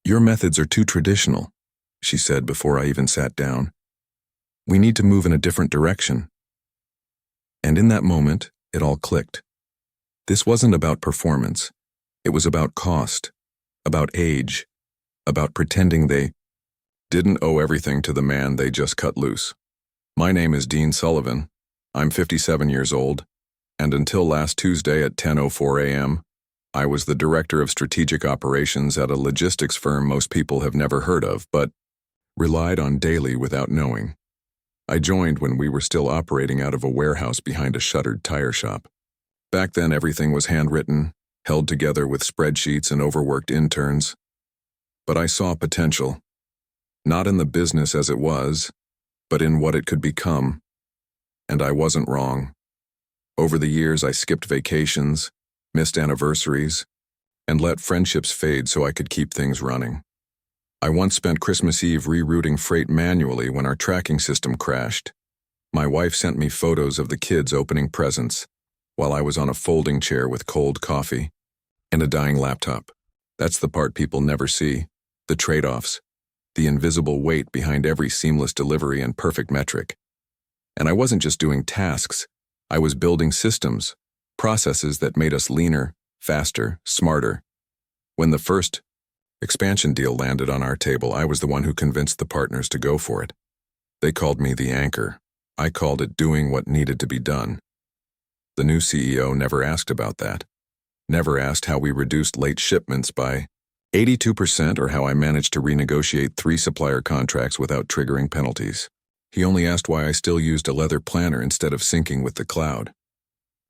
"Your methods are too traditional," she said before I even sat down. "We need to move in a different direction." And in that moment, it all clicked. This wasn't about performance. It was about cost, about age, about pretending they didn't owe everything to the man they just cut loose. My name is Dean Sullivan. I'm 57 years old, and until last Tuesday at 10:04 a.m., I was the director of strategic operations at a logistics firm most people have never heard of, but relied on daily without knowing. I joined when we were still operating out of a warehouse behind a shuttered tire shop. Back then, everything was handwritten, held together with spreadsheets and overworked interns. But I saw potential, not in the business as it was, but in what it could become. And I wasn't wrong. Over the years, I skipped vacations, missed anniversaries, and let friendships fade so I could keep things running. I once spent Christmas Eve rerouting freight manually when our tracking system crashed. My wife sent me photos of the kids opening presents while I was on a folding chair with cold coffee and a dying laptop. That's the part people never see, the trade-offs, the invisible weight behind every seamless delivery and perfect metric. And I wasn't just doing tasks, I was building systems, processes that made us leaner, faster, smarter. When the first expansion deal landed on our table, I was the one who convinced the partners to go for it. They called me the anchor. I called it doing what needed to be done. The new CEO never asked about that. Never asked how we reduced late shipments by 82% or how I managed to renegotiate 3 supplier contracts without triggering penalties. He only asked why I still used a leather planner instead of syncing with the cloud.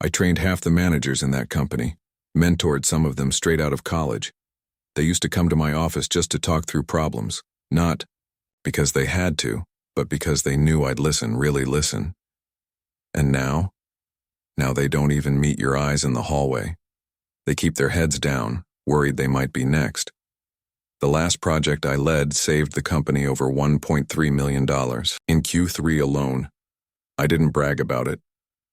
I trained half the managers in that company, mentored some of them straight out of college. They used to come to my office just to talk through problems, not because they had to, but because they knew I'd listen, really listen. And now they don't even meet your eyes in the hallway. They keep their heads down, worried they might be next. The last project I led saved the company over $1.3 million in Q3 alone. I didn't brag about it.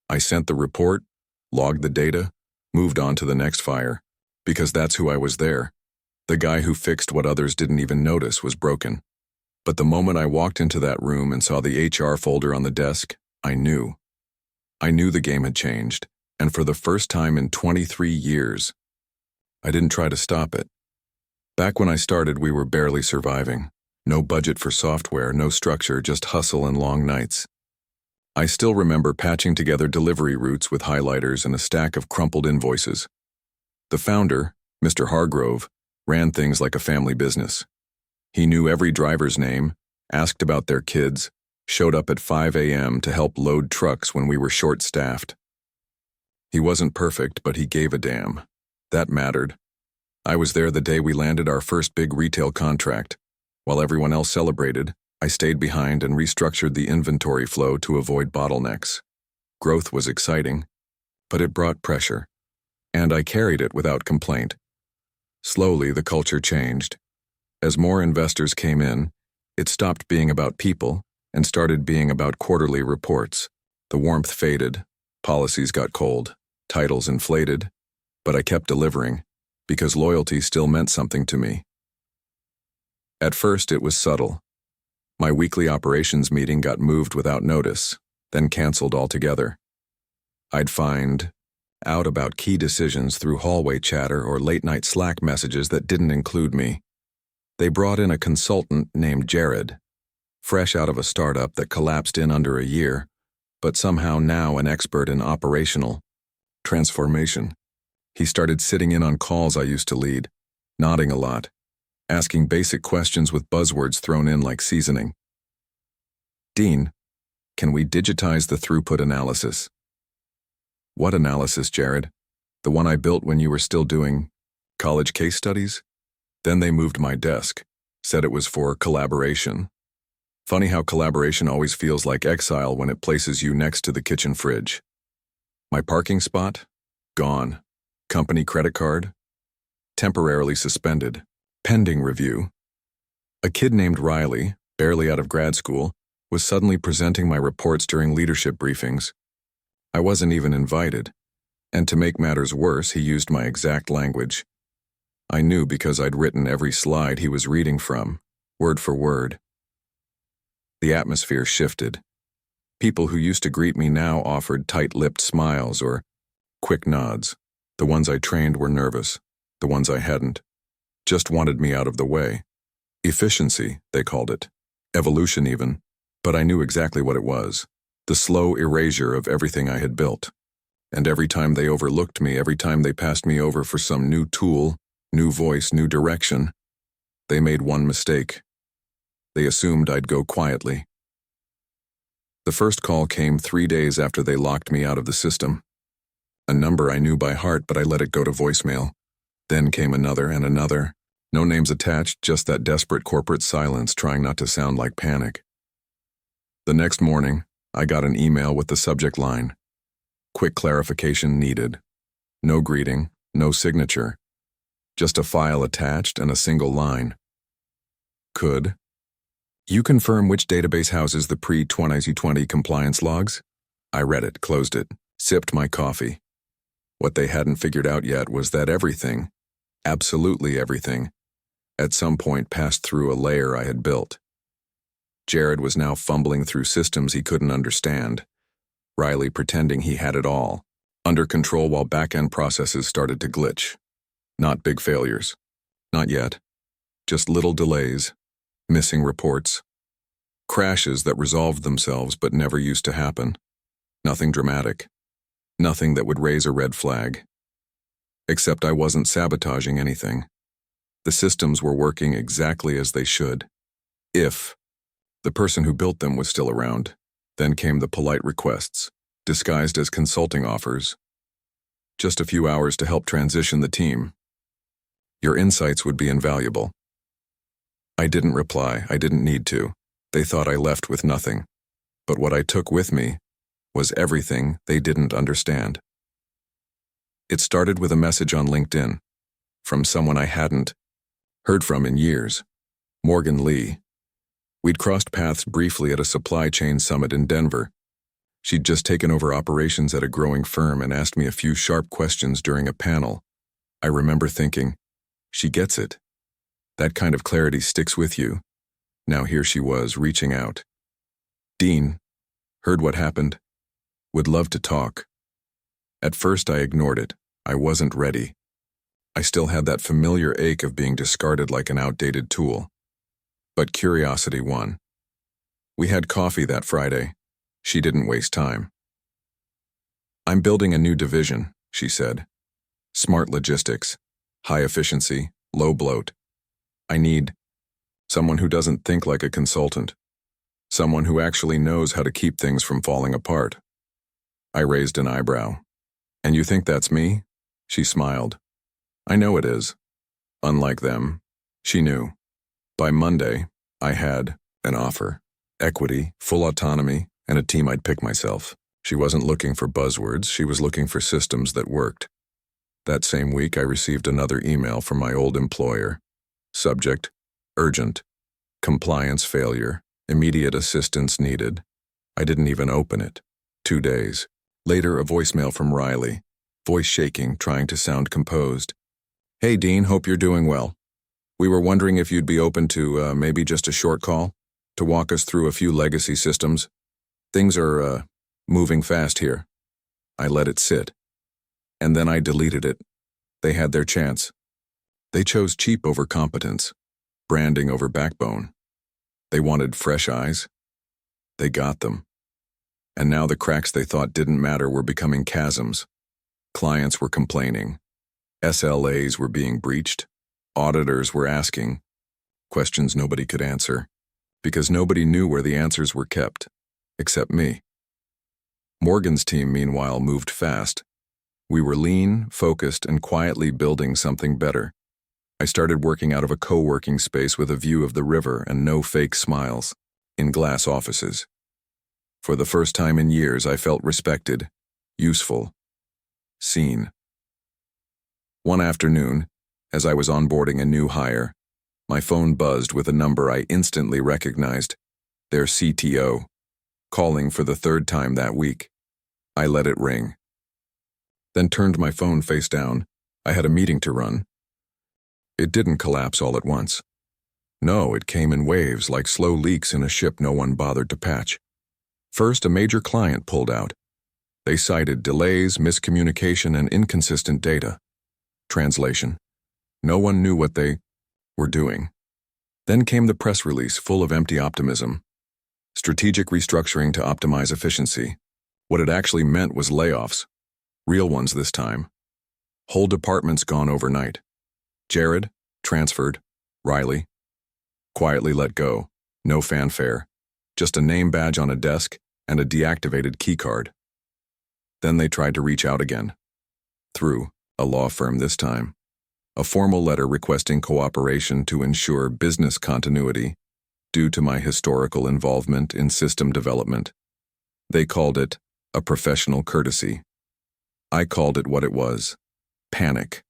I sent the report, logged the data, moved on to the next fire, because that's who I was there. The guy who fixed what others didn't even notice was broken. But the moment I walked into that room and saw the HR folder on the desk, I knew. I knew the game had changed, and for the first time in 23 years, I didn't try to stop it. Back when I started, we were barely surviving. No budget for software, no structure, just hustle and long nights. I still remember patching together delivery routes with highlighters and a stack of crumpled invoices. The founder, Mr. Hargrove, ran things like a family business. He knew every driver's name, asked about their kids, showed up at 5 a.m. to help load trucks when we were short-staffed. He wasn't perfect, but he gave a damn. That mattered. I was there the day we landed our first big retail contract. While everyone else celebrated, I stayed behind and restructured the inventory flow to avoid bottlenecks. Growth was exciting, but it brought pressure, and I carried it without complaint. Slowly, the culture changed. As more investors came in, it stopped being about people and started being about quarterly reports. The warmth faded, policies got cold, titles inflated, but I kept delivering, because loyalty still meant something to me. At first, it was subtle. My weekly operations meeting got moved without notice, then canceled altogether. I'd find out about key decisions through hallway chatter or late-night Slack messages that didn't include me. They brought in a consultant named Jared, fresh out of a startup that collapsed in under a year, but somehow now an expert in operational transformation. He started sitting in on calls I used to lead, nodding a lot, asking basic questions with buzzwords thrown in like seasoning. "Dean, can we digitize the throughput analysis?" "What analysis, Jared? The one I built when you were still doing college case studies?" Then they moved my desk, said it was for collaboration. Funny how collaboration always feels like exile when it places you next to the kitchen fridge. My parking spot? Gone. Company credit card? Temporarily suspended. Pending review. A kid named Riley, barely out of grad school, was suddenly presenting my reports during leadership briefings. I wasn't even invited, and to make matters worse, he used my exact language. I knew because I'd written every slide he was reading from, word for word. The atmosphere shifted. People who used to greet me now offered tight-lipped smiles or quick nods. The ones I trained were nervous. The ones I hadn't just wanted me out of the way. Efficiency, they called it. Evolution even. But I knew exactly what it was. The slow erasure of everything I had built. And every time they overlooked me, every time they passed me over for some new tool, new voice, new direction, they made one mistake. They assumed I'd go quietly. The first call came 3 days after they locked me out of the system. A number I knew by heart, but I let it go to voicemail. Then came another and another. No names attached, just that desperate corporate silence trying not to sound like panic. The next morning, I got an email with the subject line, "Quick clarification needed." No greeting, no signature. Just a file attached and a single line. Could you confirm which database houses the pre-2020 compliance logs? I read it, closed it, sipped my coffee. What they hadn't figured out yet was that everything, absolutely everything, at some point passed through a layer I had built. Jared was now fumbling through systems he couldn't understand. Riley pretending he had it all, under control while back-end processes started to glitch. Not big failures. Not yet. Just little delays, missing reports, crashes that resolved themselves but never used to happen. Nothing dramatic. Nothing that would raise a red flag. Except I wasn't sabotaging anything. The systems were working exactly as they should. If the person who built them was still around. Then came the polite requests, disguised as consulting offers. Just a few hours to help transition the team. Your insights would be invaluable. I didn't reply. I didn't need to. They thought I left with nothing. But what I took with me was everything they didn't understand. It started with a message on LinkedIn from someone I hadn't heard from in years, Morgan Lee. We'd crossed paths briefly at a supply chain summit in Denver. She'd just taken over operations at a growing firm and asked me a few sharp questions during a panel. I remember thinking, she gets it. That kind of clarity sticks with you. Now here she was, reaching out. Dean, heard what happened. Would love to talk. At first I ignored it. I wasn't ready. I still had that familiar ache of being discarded like an outdated tool. But curiosity won. We had coffee that Friday. She didn't waste time. I'm building a new division, she said. Smart logistics, high efficiency, low bloat. I need someone who doesn't think like a consultant. Someone who actually knows how to keep things from falling apart. I raised an eyebrow. And you think that's me? She smiled. I know it is. Unlike them, she knew. By Monday, I had an offer. Equity, full autonomy, and a team I'd pick myself. She wasn't looking for buzzwords, she was looking for systems that worked. That same week, I received another email from my old employer. Subject, urgent. Compliance failure. Immediate assistance needed. I didn't even open it. 2 days. Later, a voicemail from Riley. Voice shaking, trying to sound composed. Hey Dean, hope you're doing well. We were wondering if you'd be open to maybe just a short call to walk us through a few legacy systems. Things are moving fast here. I let it sit. And then I deleted it. They had their chance. They chose cheap over competence, branding over backbone. They wanted fresh eyes. They got them. And now the cracks they thought didn't matter were becoming chasms. Clients were complaining. SLAs were being breached. Auditors were asking questions nobody could answer, because nobody knew where the answers were kept, except me. Morgan's team, meanwhile, moved fast. We were lean, focused, and quietly building something better. I started working out of a co-working space with a view of the river and no fake smiles, in glass offices. For the first time in years, I felt respected, useful, seen. One afternoon, as I was onboarding a new hire, my phone buzzed with a number I instantly recognized, their CTO, calling for the 3rd time that week. I let it ring. Then turned my phone face down. I had a meeting to run. It didn't collapse all at once. No, it came in waves like slow leaks in a ship no one bothered to patch. First, a major client pulled out. They cited delays, miscommunication, and inconsistent data. Translation: no one knew what they were doing. Then came the press release full of empty optimism. Strategic restructuring to optimize efficiency. What it actually meant was layoffs. Real ones this time. Whole departments gone overnight. Jared, transferred. Riley, quietly let go. No fanfare. Just a name badge on a desk and a deactivated keycard. Then they tried to reach out again. Through a law firm this time. A formal letter requesting cooperation to ensure business continuity due to my historical involvement in system development. They called it a professional courtesy. I called it what it was: panic.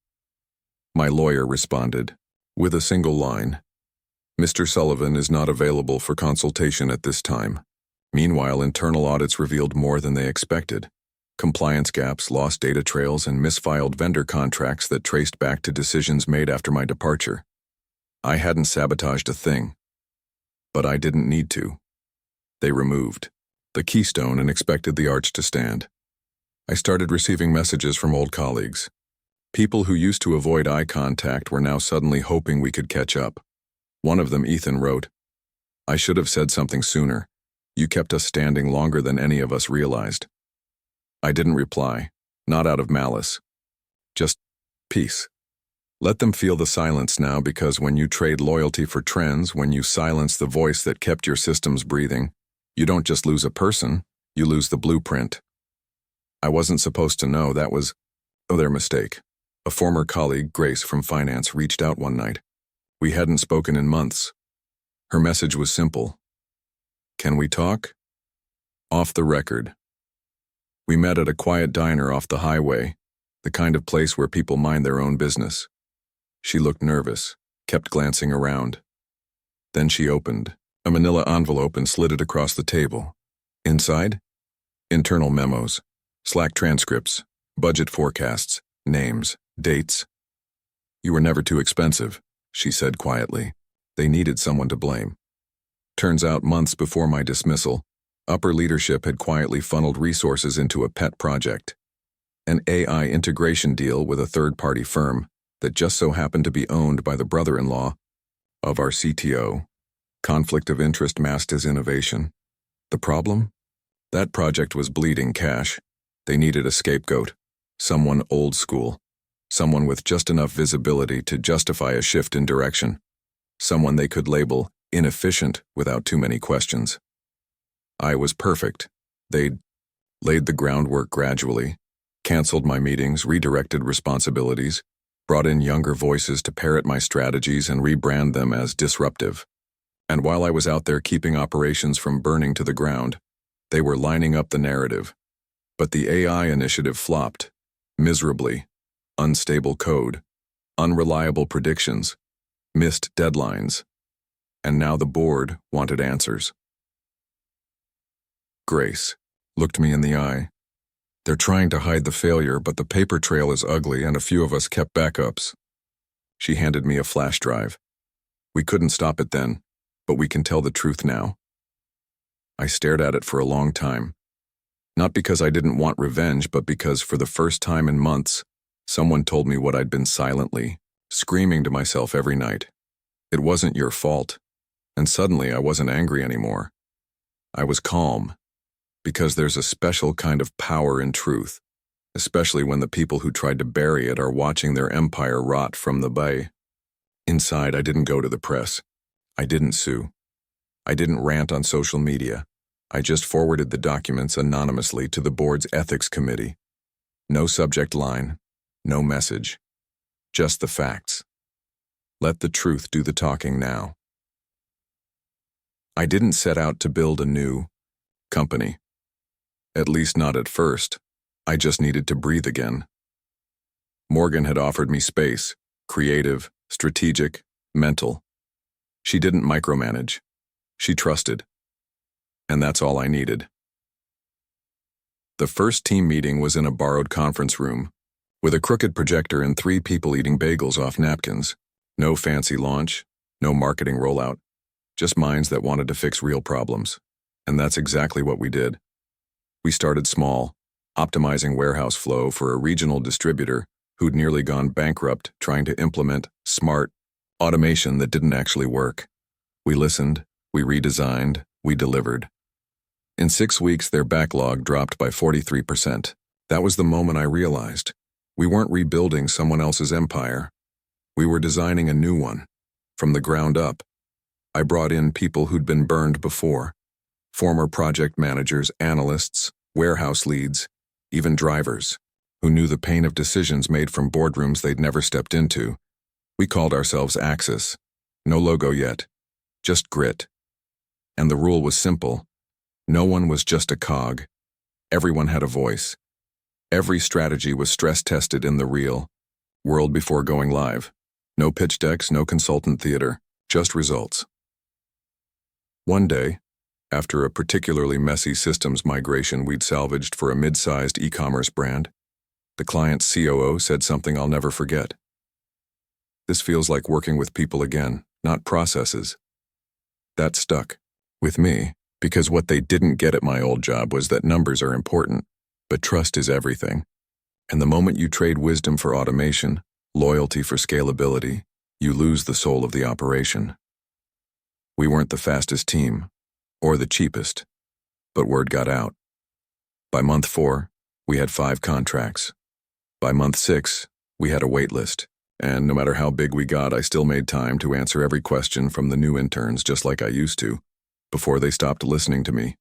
My lawyer responded with a single line: Mr. Sullivan is not available for consultation at this time. Meanwhile, internal audits revealed more than they expected. Compliance gaps, lost data trails, and misfiled vendor contracts that traced back to decisions made after my departure. I hadn't sabotaged a thing, but I didn't need to. They removed the keystone and expected the arch to stand. I started receiving messages from old colleagues. People who used to avoid eye contact were now suddenly hoping we could catch up. One of them, Ethan, wrote, "I should have said something sooner. You kept us standing longer than any of us realized." I didn't reply, not out of malice. Just peace. Let them feel the silence now, because when you trade loyalty for trends, when you silence the voice that kept your systems breathing, you don't just lose a person, you lose the blueprint. I wasn't supposed to know that was their mistake. A former colleague, Grace from finance, reached out one night. We hadn't spoken in months. Her message was simple. Can we talk? Off the record. We met at a quiet diner off the highway, the kind of place where people mind their own business. She looked nervous, kept glancing around. Then she opened a manila envelope and slid it across the table. Inside? Internal memos, Slack transcripts, budget forecasts, names, dates. You were never too expensive, she said quietly. They needed someone to blame. Turns out months before my dismissal, upper leadership had quietly funneled resources into a pet project, an AI integration deal with a third-party firm that just so happened to be owned by the brother-in-law of our CTO. Conflict of interest masked his innovation. The problem? That project was bleeding cash. They needed a scapegoat, someone old school, someone with just enough visibility to justify a shift in direction, someone they could label inefficient without too many questions. I was perfect. They'd laid the groundwork gradually, canceled my meetings, redirected responsibilities, brought in younger voices to parrot my strategies and rebrand them as disruptive. And while I was out there keeping operations from burning to the ground, they were lining up the narrative. But the AI initiative flopped, miserably. Unstable code, unreliable predictions, missed deadlines. And now the board wanted answers. Grace looked me in the eye. They're trying to hide the failure, but the paper trail is ugly and a few of us kept backups. She handed me a flash drive. We couldn't stop it then, but we can tell the truth now. I stared at it for a long time. Not because I didn't want revenge, but because for the first time in months, someone told me what I'd been silently, screaming to myself every night. It wasn't your fault. And suddenly I wasn't angry anymore. I was calm. Because there's a special kind of power in truth, especially when the people who tried to bury it are watching their empire rot from the bay. Inside, I didn't go to the press. I didn't sue. I didn't rant on social media. I just forwarded the documents anonymously to the board's ethics committee. No subject line, no message. Just the facts. Let the truth do the talking now. I didn't set out to build a new company. At least not at first. I just needed to breathe again. Morgan had offered me space, creative, strategic, mental. She didn't micromanage. She trusted. And that's all I needed. The first team meeting was in a borrowed conference room, with a crooked projector and 3 people eating bagels off napkins. No fancy launch, no marketing rollout, just minds that wanted to fix real problems. And that's exactly what we did. We started small, optimizing warehouse flow for a regional distributor who'd nearly gone bankrupt trying to implement smart automation that didn't actually work. We listened, we redesigned, we delivered. In 6 weeks, their backlog dropped by 43%. That was the moment I realized we weren't rebuilding someone else's empire. We were designing a new one, from the ground up. I brought in people who'd been burned before, former project managers, analysts, warehouse leads, even drivers, who knew the pain of decisions made from boardrooms they'd never stepped into. We called ourselves Axis. No logo yet, just grit. And the rule was simple. No one was just a cog. Everyone had a voice. Every strategy was stress-tested in the real world before going live. No pitch decks, no consultant theater, just results. One day, after a particularly messy systems migration we'd salvaged for a mid-sized e-commerce brand, the client's COO said something I'll never forget. "This feels like working with people again, not processes." That stuck with me, because what they didn't get at my old job was that numbers are important, but trust is everything. And the moment you trade wisdom for automation, loyalty for scalability, you lose the soul of the operation. We weren't the fastest team, or the cheapest, but word got out. By month 4, we had 5 contracts. By month 6, we had a wait list, and no matter how big we got, I still made time to answer every question from the new interns just like I used to, before they stopped listening to me.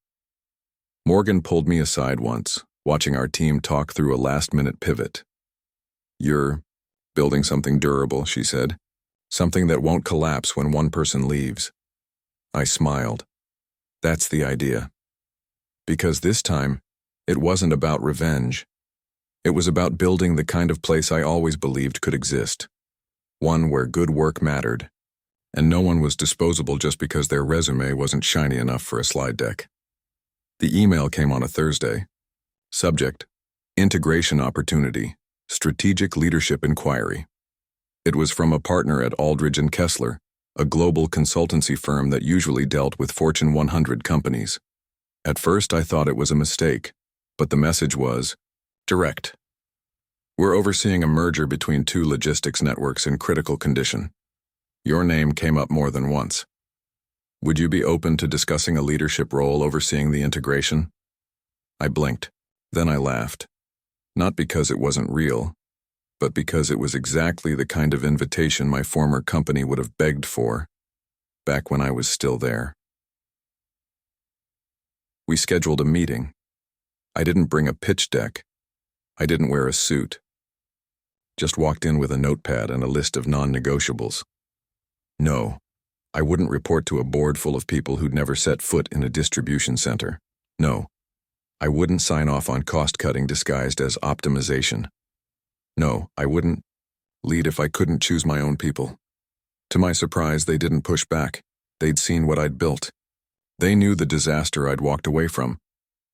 Morgan pulled me aside once, watching our team talk through a last-minute pivot. "You're building something durable," she said. "Something that won't collapse when one person leaves." I smiled. That's the idea. Because this time, it wasn't about revenge. It was about building the kind of place I always believed could exist. One where good work mattered, and no one was disposable just because their resume wasn't shiny enough for a slide deck. The email came on a Thursday. Subject: Integration Opportunity, Strategic Leadership Inquiry. It was from a partner at Aldridge & Kessler, a global consultancy firm that usually dealt with Fortune 100 companies. At first, I thought it was a mistake, but the message was direct. "We're overseeing a merger between 2 logistics networks in critical condition. Your name came up more than once. Would you be open to discussing a leadership role overseeing the integration?" I blinked. Then I laughed. Not because it wasn't real, but because it was exactly the kind of invitation my former company would have begged for, back when I was still there. We scheduled a meeting. I didn't bring a pitch deck. I didn't wear a suit. Just walked in with a notepad and a list of non-negotiables. No, I wouldn't report to a board full of people who'd never set foot in a distribution center. No, I wouldn't sign off on cost-cutting disguised as optimization. No, I wouldn't lead if I couldn't choose my own people. To my surprise, they didn't push back. They'd seen what I'd built. They knew the disaster I'd walked away from,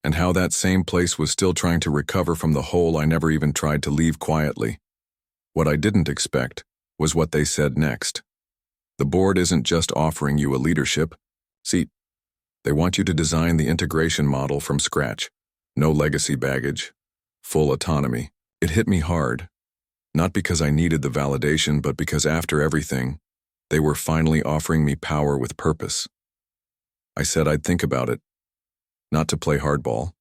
and how that same place was still trying to recover from the hole I never even tried to leave quietly. What I didn't expect was what they said next. "The board isn't just offering you a leadership seat. They want you to design the integration model from scratch. No legacy baggage. Full autonomy." It hit me hard. Not because I needed the validation, but because after everything, they were finally offering me power with purpose. I said I'd think about it. Not to play hardball,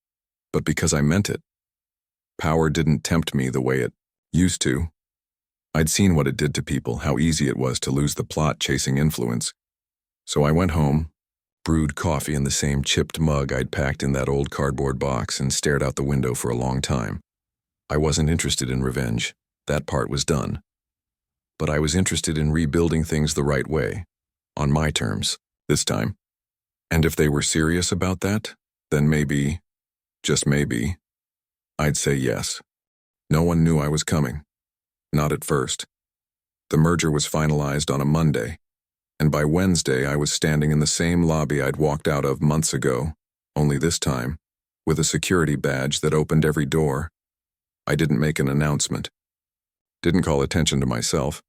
but because I meant it. Power didn't tempt me the way it used to. I'd seen what it did to people, how easy it was to lose the plot chasing influence. So I went home, brewed coffee in the same chipped mug I'd packed in that old cardboard box, and stared out the window for a long time. I wasn't interested in revenge. That part was done. But I was interested in rebuilding things the right way, on my terms, this time. And if they were serious about that, then maybe, just maybe, I'd say yes. No one knew I was coming. Not at first. The merger was finalized on a Monday, and by Wednesday I was standing in the same lobby I'd walked out of months ago, only this time, with a security badge that opened every door. I didn't make an announcement. Didn't call attention to myself.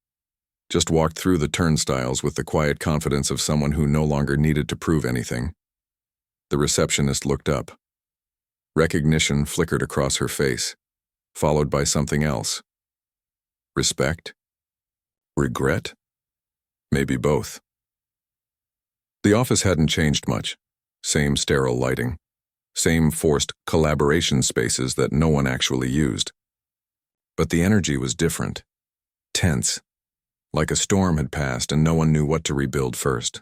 just walked through the turnstiles with the quiet confidence of someone who no longer needed to prove anything. The receptionist looked up. Recognition flickered across her face, followed by something else. Respect? Regret? Maybe both. The office hadn't changed much. Same sterile lighting. Same forced collaboration spaces that no one actually used. But the energy was different. Tense. Like a storm had passed and no one knew what to rebuild first.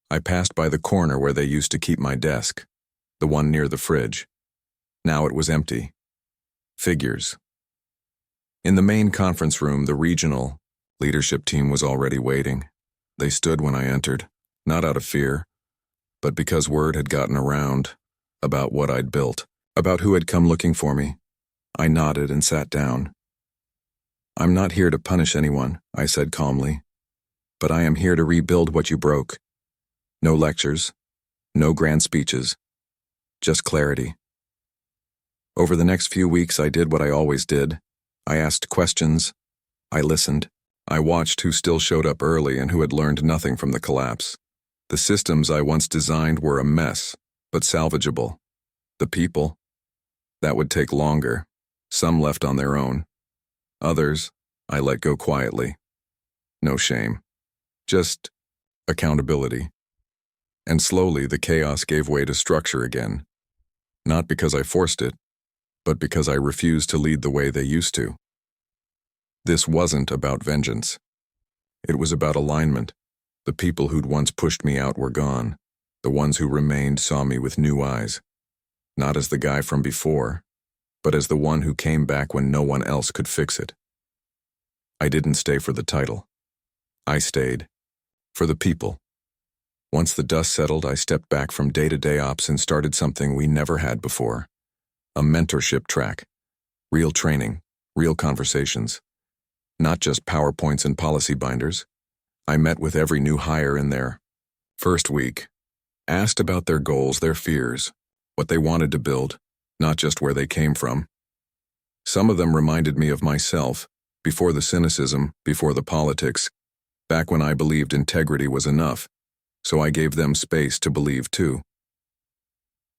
I passed by the corner where they used to keep my desk, the one near the fridge. Now it was empty. Figures. In the main conference room, the regional leadership team was already waiting. They stood when I entered, not out of fear, but because word had gotten around about what I'd built, about who had come looking for me. I nodded and sat down. "I'm not here to punish anyone," I said calmly, "but I am here to rebuild what you broke. No lectures, no grand speeches, just clarity." Over the next few weeks, I did what I always did. I asked questions. I listened. I watched who still showed up early and who had learned nothing from the collapse. The systems I once designed were a mess, but salvageable. The people? That would take longer. Some left on their own. Others, I let go quietly. No shame. Just accountability. And slowly the chaos gave way to structure again. Not because I forced it, but because I refused to lead the way they used to. This wasn't about vengeance. It was about alignment. The people who'd once pushed me out were gone. The ones who remained saw me with new eyes. Not as the guy from before, but as the one who came back when no one else could fix it. I didn't stay for the title. I stayed for the people. Once the dust settled, I stepped back from day-to-day ops and started something we never had before. A mentorship track. Real training, real conversations. Not just PowerPoints and policy binders. I met with every new hire in their first week. Asked about their goals, their fears, what they wanted to build, not just where they came from. Some of them reminded me of myself, before the cynicism, before the politics, back when I believed integrity was enough, so I gave them space to believe too.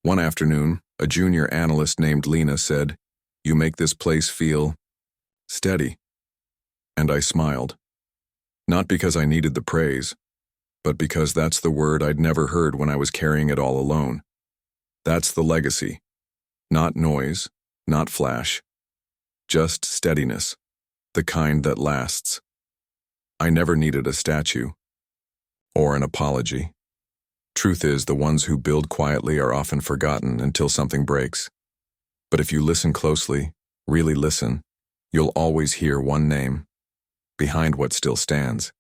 One afternoon, a junior analyst named Lena said, "You make this place feel steady." And I smiled. Not because I needed the praise, but because that's the word I'd never heard when I was carrying it all alone. That's the legacy. Not noise, not flash. Just steadiness. The kind that lasts. I never needed a statue. Or an apology. Truth is, the ones who build quietly are often forgotten until something breaks. But if you listen closely, really listen, you'll always hear one name behind what still stands.